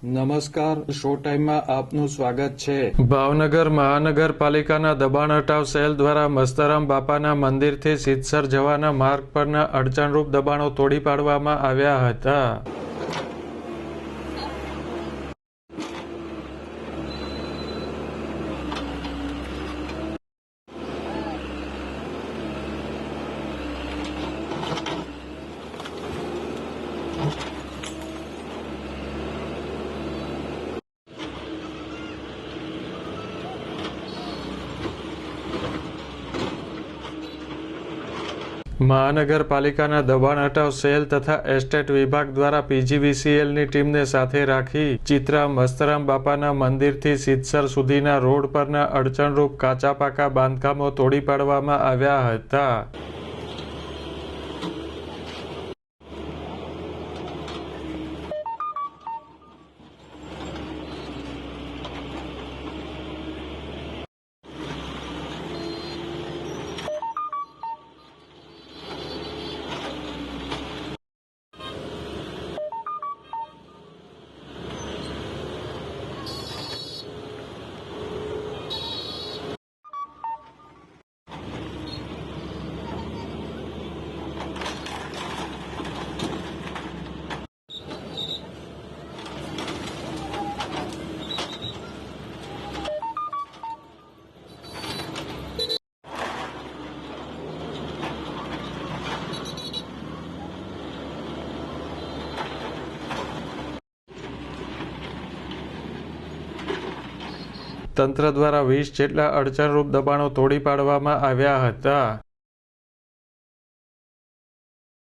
નમસ્કાર, શો ટાઈમમાં આપનું સ્વાગત છે। ભાવનગર મહાનગરપાલિકાના દબાણ હટાવ સેલ દ્વારા મસ્તરામ બાપાના મંદિરથી સિદ્ધસર જવાના માર્ગ પરના અડચણરૂપ દબાણો તોડી પાડવામાં આવ્યા હતા। મહાનગરપાલિકાના દબાણ હટાવ સેલ તથા એસ્ટેટ વિભાગ દ્વારા પીજીવીસીએલની ટીમને સાથે રાખી ચિત્રા મસ્તરામ બાપાના મંદિરથી સિદ્ધસર સુધીના રોડ પરના અડચણરૂપ કાચા પાકા બાંધકામો તોડી પાડવામાં આવ્યા હતા। તંત્ર દ્વારા 20 જેટલા અડચણરૂપ દબાણો તોડી પાડવામાં આવ્યા હતા।